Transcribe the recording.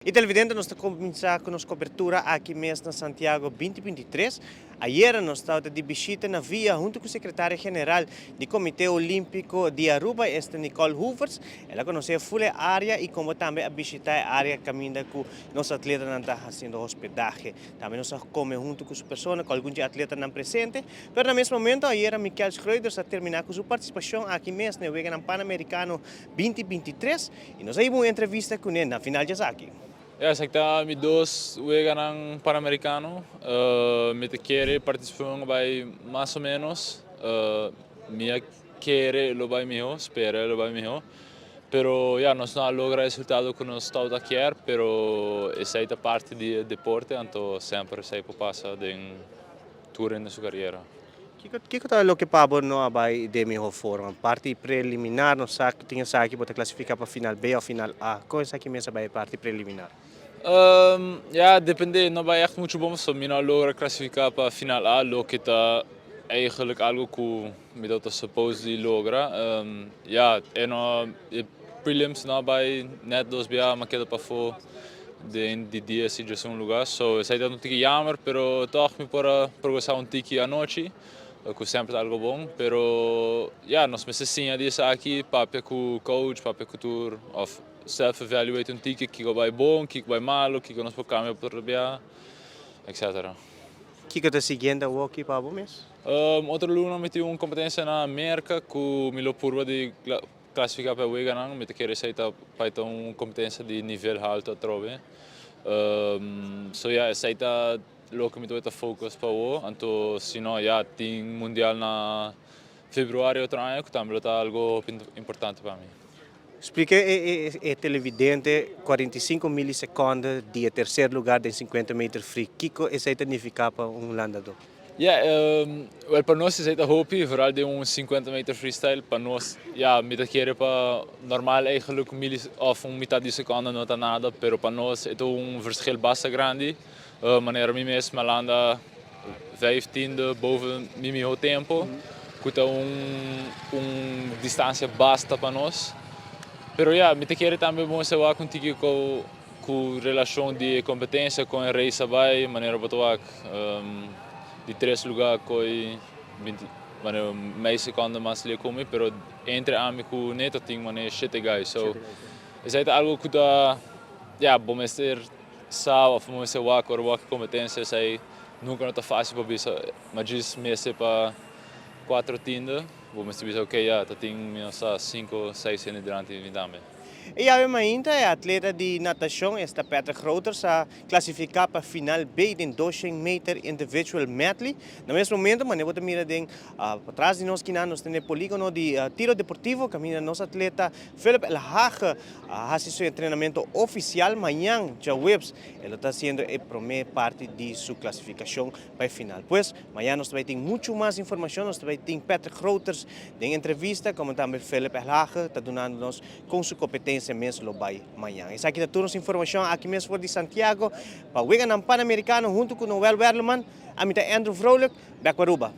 E televidente, nós estamos a começar com a nossa cobertura aqui mesmo na Santiago 2023. Ayer nós estávamos de visita na via junto com o secretário-geral do Comitê Olímpico de Aruba, Nicole Hoovers. Ela conheceu a área e como também a visitar a área caminha com nossos atletas não estão fazendo hospedagem. Também nós come junto com as pessoas, com alguns atletas não presentes. Mas no mesmo momento, ayer Michael Schroeder a terminar com sua participação aqui mesmo no Pan-Americano 2023 e nós aí uma entrevista com ele na final de aqui. Ja, sakta mi dos uega ng Pan-Americano. Me te quiere participar by más o menos. Mia quiere lo vai mijo, spera lo vai mijo. Pero ja, nós não logra resultado que nós estamos aqui, pero essa é a parte do deporte, então sempre sei por passar de tour na sua carreira. Que é o que Pablo não vai de melhor forma? Parte preliminar, não sabe, tinha sabe que pode classificar para final B ou final A. Qual é essa que mesmo vai parte preliminar? Ja, depende, não vai echt muito bom, so me não logra classificar para final A, lo que está eigenlijk algo que me dá a suppose de logra. Ja, e no prelims não vai net dos bia, mas queda para fora de dia se já lugar, so sei dat natuurlijk jammer, pero toch me para progressar tiki à noite. Que sempre é algo bom, pero ja, nós precisamos disso aqui, papel com o coach, papel com o tour, of self-evaluate tiki, que vai bom, que vai mal, que nós podemos cambiar para trabalhar, etc. Que está seguindo o aqui Pablo mesmo? Outro aluno me tem uma competência na América, que me lo purva de classificar para o Weganang, me quer aceitar para ter uma competência de nível alto a trove. So ja, aceita lo que me deu a focus para o, então se não já tem mundial na fevereiro outro ano, que também é algo importante para mim. Explique é televidente 45 milissegundos de terceiro lugar de 50 metros free. Que isso significa para landador? Ja, well, para nós é a hope, vooral de 50 meter freestyle, para nós, ja, me quer para normaal eigenlijk of metade de seconde não está nada, pero para nós é verschil bastante grande. Wanneer mim mesmo landa 15e boven meu tempo, que é distância basta para nós. Pero ja, me quer também bom se vai contigo com relação de competência com a race vai, maneira para de 3 lugares com 20 meio segundos mais lhe come, pero entre amigo neto tem maneira 7 guys, so é algo que dá, ja, bom ser sabe, of mo se wak or wak competência sei nunca não está fácil para isso, mas diz mês para 4 tinda, vou se dizer ok, já, tá tem menos 5, 6 anos durante a vida. E a ainda é atleta de natação, esta Patrick Grooters, a classificar para a final B de 200 meter individual medley. No mesmo momento, mas eu mira para trás de nós que nós temos polígono de tiro deportivo, caminha nosso atleta Philip El Hage, a seu treinamento oficial amanhã, já webs, ele está sendo a primeira parte de sua classificação para a final. Pois, amanhã nós também temos muito mais informação, nós também temos Patrick Grooters em entrevista, como também Philip El Hage, está dando nos com sua competência mesmo vai amanhã. Essa aqui é toda a informação aqui mesmo de Santiago, para o Pan-Americano junto com Noel Werleman, a mim é Andrew Vrolijk, Aruba.